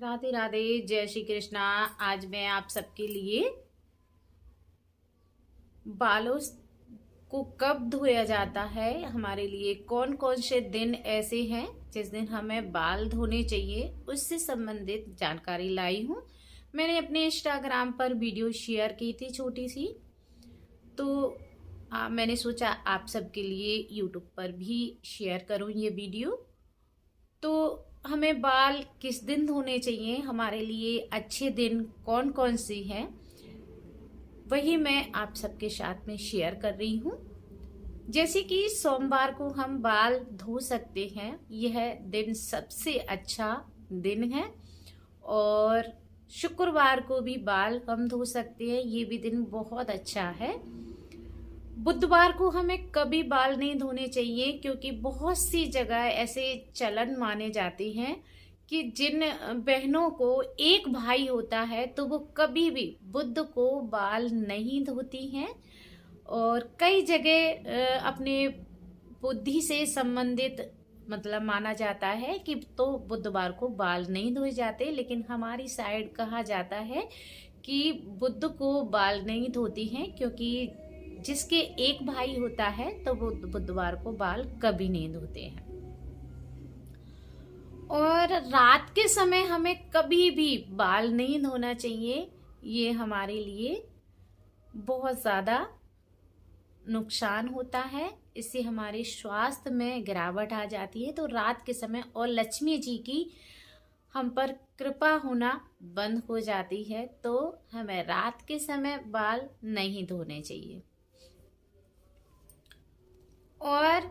राधे राधे, जय श्री कृष्णा। आज मैं आप सबके लिए बालों को कब धोया जाता है, हमारे लिए कौन कौन से दिन ऐसे हैं जिस दिन हमें बाल धोने चाहिए, उससे संबंधित जानकारी लाई हूँ। मैंने अपने इंस्टाग्राम पर वीडियो शेयर की थी छोटी सी, तो मैंने सोचा आप सबके लिए यूट्यूब पर भी शेयर करूँ ये वीडियो। तो हमें बाल किस दिन धोने चाहिए, हमारे लिए अच्छे दिन कौन कौन से हैं, वही मैं आप सबके साथ में शेयर कर रही हूँ। जैसे कि सोमवार को हम बाल धो सकते हैं, यह दिन सबसे अच्छा दिन है। और शुक्रवार को भी बाल हम धो सकते हैं, ये भी दिन बहुत अच्छा है। बुधवार को हमें कभी बाल नहीं धोने चाहिए, क्योंकि बहुत सी जगह ऐसे चलन माने जाते हैं कि जिन बहनों को एक भाई होता है तो वो कभी भी बुध को बाल नहीं धोती हैं। और कई जगह अपने बुद्धि से संबंधित मतलब माना जाता है कि तो बुधवार को बाल नहीं धोए जाते, लेकिन हमारी साइड कहा जाता है कि बुध को बाल नहीं धोती हैं, क्योंकि जिसके एक भाई होता है तो वो बुधवार को बाल कभी नहीं धोते हैं। और रात के समय हमें कभी भी बाल नहीं धोना चाहिए, ये हमारे लिए बहुत ज़्यादा नुकसान होता है, इससे हमारे स्वास्थ्य में गिरावट आ जाती है। तो रात के समय और लक्ष्मी जी की हम पर कृपा होना बंद हो जाती है, तो हमें रात के समय बाल नहीं धोने चाहिए। और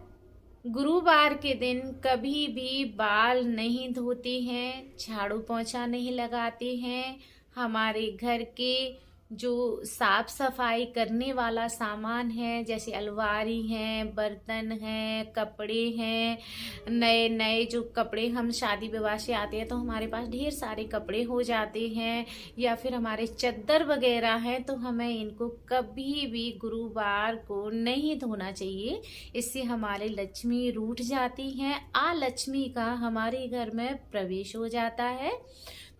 गुरुवार के दिन कभी भी बाल नहीं धोते हैं, झाड़ू पोंछा नहीं लगाते हैं। हमारे घर के जो साफ सफाई करने वाला सामान है, जैसे अलमारी हैं, बर्तन हैं, कपड़े हैं, नए नए जो कपड़े हम शादी विवाह से आते हैं तो हमारे पास ढेर सारे कपड़े हो जाते हैं, या फिर हमारे चद्दर वगैरह हैं, तो हमें इनको कभी भी गुरुवार को नहीं धोना चाहिए। इससे हमारे लक्ष्मी रूठ जाती हैं, अलक्ष्मी का हमारे घर में प्रवेश हो जाता है।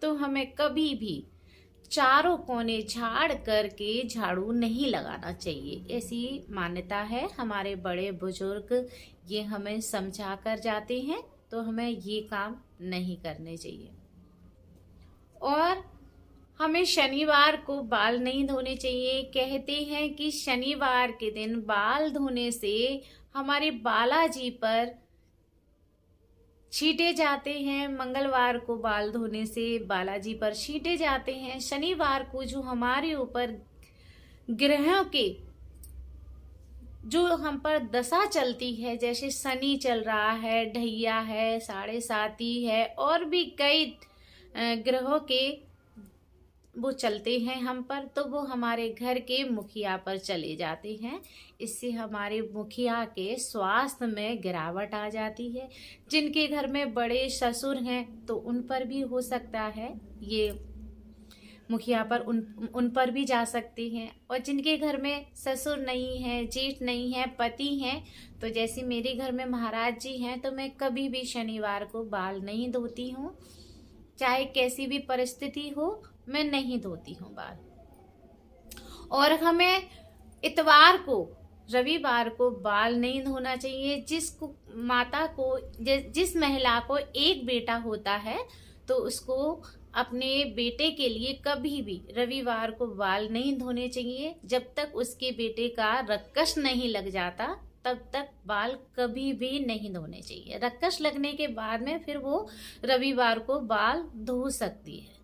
तो हमें कभी भी चारों कोने झाड़ करके झाड़ू नहीं लगाना चाहिए, ऐसी मान्यता है। हमारे बड़े बुजुर्ग ये हमें समझा कर जाते हैं, तो हमें ये काम नहीं करने चाहिए। और हमें शनिवार को बाल नहीं धोने चाहिए। कहते हैं कि शनिवार के दिन बाल धोने से हमारे बालाजी पर छींटे जाते हैं, मंगलवार को बाल धोने से बालाजी पर छींटे जाते हैं। शनिवार को जो हमारे ऊपर ग्रहों के जो हम पर दशा चलती है, जैसे शनि चल रहा है, ढैया है, साढ़े साती है, और भी कई ग्रहों के वो चलते हैं हम पर, तो वो हमारे घर के मुखिया पर चले जाते हैं। इससे हमारे मुखिया के स्वास्थ्य में गिरावट आ जाती है। जिनके घर में बड़े ससुर हैं तो उन पर भी हो सकता है, ये मुखिया पर उन पर भी जा सकते हैं। और जिनके घर में ससुर नहीं है, जेठ नहीं है, पति हैं, तो जैसे मेरे घर में महाराज जी हैं, तो मैं कभी भी शनिवार को बाल नहीं धोती हूँ, चाहे कैसी भी परिस्थिति हो, मैं नहीं धोती हूँ बाल। और हमें इतवार को, रविवार को बाल नहीं धोना चाहिए। जिस महिला को एक बेटा होता है तो उसको अपने बेटे के लिए कभी भी रविवार को बाल नहीं धोने चाहिए। जब तक उसके बेटे का रक्कस नहीं लग जाता तब तक बाल कभी भी नहीं धोने चाहिए। रक्कस लगने के बाद में फिर वो रविवार को बाल धो सकती है।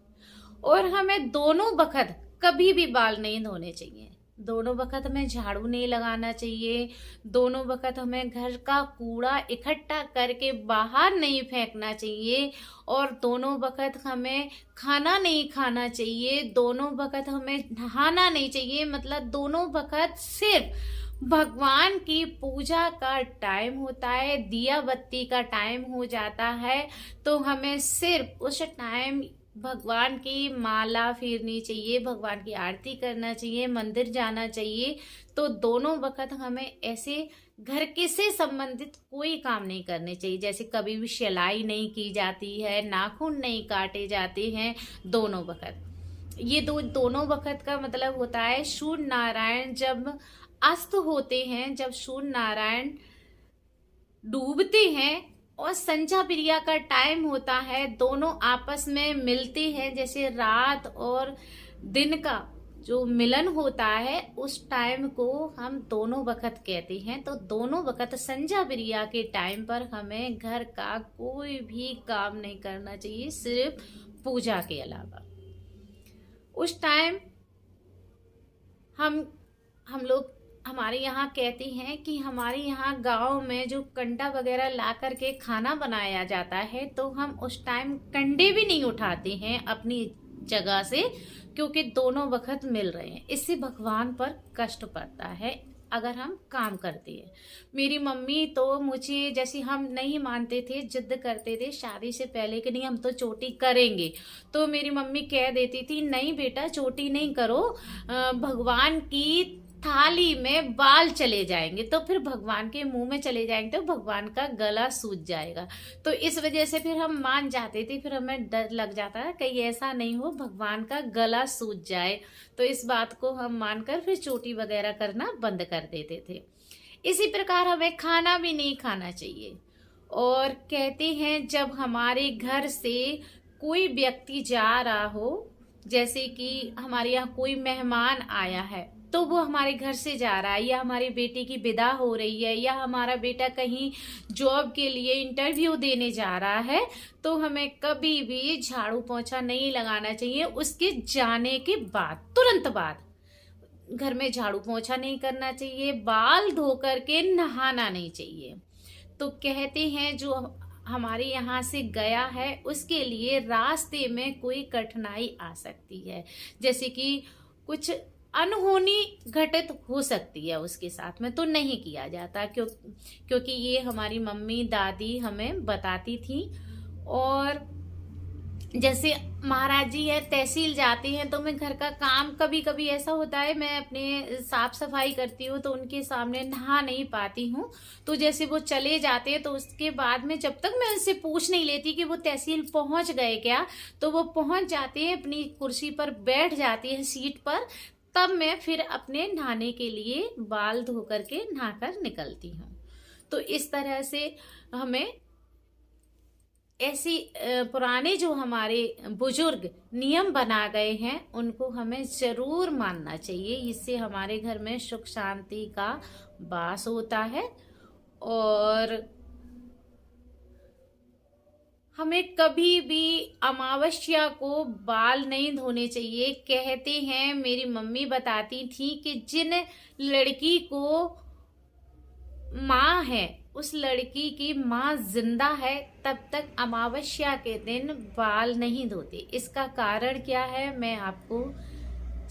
और हमें दोनों वक्त कभी भी बाल नहीं धोने चाहिए। दोनों वक्त हमें झाड़ू नहीं लगाना चाहिए। दोनों वक्त हमें घर का कूड़ा इकट्ठा करके बाहर नहीं फेंकना चाहिए। और दोनों वक्त हमें खाना नहीं खाना चाहिए। दोनों वक्त हमें नहाना नहीं चाहिए। मतलब दोनों वक्त सिर्फ भगवान की पूजा का टाइम होता है, दिया बत्ती का टाइम हो जाता है, तो हमें सिर्फ उस टाइम भगवान की माला फेरनी चाहिए, भगवान की आरती करना चाहिए, मंदिर जाना चाहिए। तो दोनों वक्त हमें ऐसे घर के से संबंधित कोई काम नहीं करने चाहिए, जैसे कभी भी सिलाई नहीं की जाती है, नाखून नहीं काटे जाते हैं दोनों वक्त। ये दोनों वक्त का मतलब होता है सूर्य नारायण जब अस्त होते हैं, जब सूर्य नारायण डूबते हैं और संध्या प्रिया का टाइम होता है, दोनों आपस में मिलते हैं, जैसे रात और दिन का जो मिलन होता है उस टाइम को हम दोनों वक्त कहते हैं। तो दोनों वक्त संध्या प्रिया के टाइम पर हमें घर का कोई भी काम नहीं करना चाहिए, सिर्फ पूजा के अलावा। उस टाइम हम लोग हमारे यहाँ कहते हैं कि हमारे यहाँ गांव में जो कंडा वगैरह ला करके खाना बनाया जाता है, तो हम उस टाइम कंडे भी नहीं उठाते हैं अपनी जगह से, क्योंकि दोनों वक्त मिल रहे हैं। इससे भगवान पर कष्ट पड़ता है अगर हम काम करते हैं। मेरी मम्मी तो मुझे, जैसे हम नहीं मानते थे, जिद करते थे शादी से पहले कि नहीं हम तो चोटी करेंगे, तो मेरी मम्मी कह देती थी नहीं बेटा चोटी नहीं करो, भगवान की थाली में बाल चले जाएंगे, तो फिर भगवान के मुंह में चले जाएंगे तो भगवान का गला सूज जाएगा। तो इस वजह से फिर हम मान जाते थे, फिर हमें डर लग जाता है कहीं ऐसा नहीं हो भगवान का गला सूज जाए, तो इस बात को हम मानकर फिर चोटी वगैरह करना बंद कर देते थे। इसी प्रकार हमें खाना भी नहीं खाना चाहिए। और कहते हैं जब हमारे घर से कोई व्यक्ति जा रहा हो, जैसे कि हमारे यहाँ कोई मेहमान आया है, तो वो हमारे घर से जा रहा है, या हमारी बेटी की विदा हो रही है, या हमारा बेटा कहीं जॉब के लिए इंटरव्यू देने जा रहा है, तो हमें कभी भी झाड़ू पोंछा नहीं लगाना चाहिए। उसके जाने के बाद तुरंत बाद घर में झाड़ू पोंछा नहीं करना चाहिए, बाल धो करके नहाना नहीं चाहिए। तो कहते हैं जो हमारे यहाँ से गया है उसके लिए रास्ते में कोई कठिनाई आ सकती है, जैसे कि कुछ अनहोनी घटित हो सकती है उसके साथ में, तो नहीं किया जाता, क्योंकि ये हमारी मम्मी दादी हमें बताती थी। और जैसे महाराज जी है तहसील जाते हैं, तो मैं घर का काम कभी कभी ऐसा होता है मैं अपने साफ सफाई करती हूँ तो उनके सामने नहा नहीं पाती हूँ। तो जैसे वो चले जाते हैं तो उसके बाद में जब तक मैं उनसे पूछ नहीं लेती कि वो तहसील पहुंच गए क्या, तो वो पहुंच जाते हैं, अपनी कुर्सी पर बैठ जाती है सीट पर, तब मैं फिर अपने नहाने के लिए बाल धो करके नहाकर निकलती हूँ। तो इस तरह से हमें ऐसी पुराने जो हमारे बुजुर्ग नियम बना गए हैं उनको हमें जरूर मानना चाहिए। इससे हमारे घर में सुख शांति का वास होता है। और हमें कभी भी अमावस्या को बाल नहीं धोने चाहिए। कहते हैं, मेरी मम्मी बताती थी कि जिन लड़की को माँ है, उस लड़की की माँ जिंदा है, तब तक अमावस्या के दिन बाल नहीं धोते। इसका कारण क्या है मैं आपको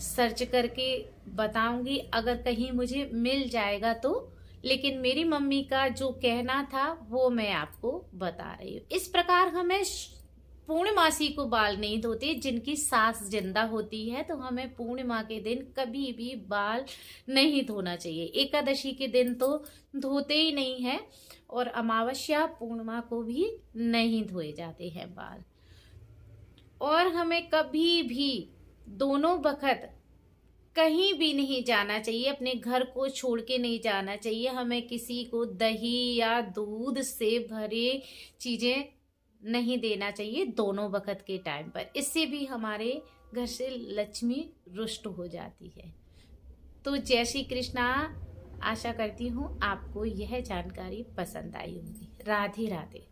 सर्च करके बताऊंगी अगर कहीं मुझे मिल जाएगा तो, लेकिन मेरी मम्मी का जो कहना था वो मैं आपको बता रही हूँ। इस प्रकार हमें पूर्णमासी को बाल नहीं धोते। जिनकी सास जिंदा होती है तो हमें पूर्णिमा के दिन कभी भी बाल नहीं धोना चाहिए। एकादशी के दिन तो धोते ही नहीं है, और अमावस्या पूर्णिमा को भी नहीं धोए जाते हैं बाल। और हमें कभी भी दोनों वक्त कहीं भी नहीं जाना चाहिए, अपने घर को छोड़ के नहीं जाना चाहिए। हमें किसी को दही या दूध से भरे चीजें नहीं देना चाहिए दोनों वक्त के टाइम पर। इससे भी हमारे घर से लक्ष्मी रुष्ट हो जाती है। तो जय श्री कृष्णा। आशा करती हूँ आपको यह जानकारी पसंद आई होगी। राधे राधे।